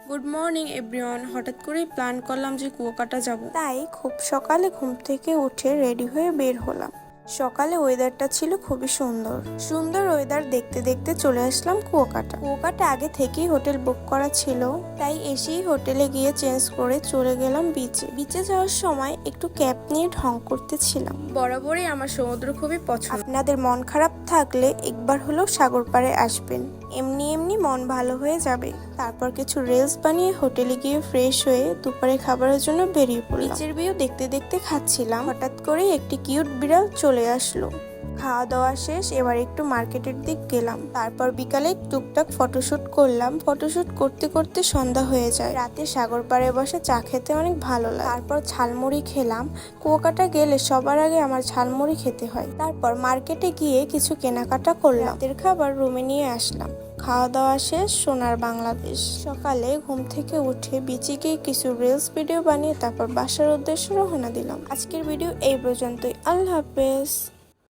Good morning everyone. হঠাৎ করেই plan করলাম যে কুয়াকাটা যাব, তাই খুব সকালে ঘুম থেকে উঠে রেডি হয়ে বের হলাম। সকালে ওয়েদারটা ছিল খুবই সুন্দর সুন্দর ওয়েদার দেখতে দেখতে চলে আসলাম কুয়াকাটা আগে থেকেই হোটেল বুক করা ছিল, তাই এসেই হোটেলে গিয়ে চেঞ্জ করে চলে গেলাম বিচে যাওয়ার সময় একটু ক্যাব নিয়ে ঢং করতেছিলাম। বরাবরই আমার সমুদ্র খুবই পছন্দ। আপনাদের মন খারাপ থাকলে একবার হলেও সাগর পাড়ে আসবেন, এমনি এমনি মন ভালো হয়ে যাবে। তারপর কিছু রিলস বানিয়ে হোটেলে গিয়ে ফ্রেশ হয়ে দুপুরে খাবারের জন্য বেরিয়ে পড়লাম। বিচের ভিউ দেখতে দেখতে খাচ্ছিলাম, হঠাৎ করে একটি কিউট বিড়াল চলে আসলো। খাওয়া দাওয়া শেষ, এবার একটু মার্কেটের দিক গেলাম। তারপর বিকালে টুকটাক ফটোশুট করলাম। ফটোশুট করতে করতে সন্ধ্যা হয়ে যায়। রাতে সাগর পাড়ে বসে চা খেতে অনেক ভালো লাগে। তারপর ঝালমুড়ি খেলাম। কুয়াকাটা গেলে সবার আগে আমার ঝালমুড়ি খেতে হয়। তারপর মার্কেটে গিয়ে কিছু কেনাকাটা করলাম। রাতের খাবার রুমে নিয়ে আসলাম। খাওয়া দাওয়া শেষ, সোনার বাংলাদেশ। সকালে ঘুম থেকে উঠে বিচে গিয়ে কিছু রিলস ভিডিও বানিয়ে তারপর বাসার উদ্দেশ্যে রওনা দিলাম। আজকের ভিডিও এই পর্যন্তই। আল্লাহ হাফেজ।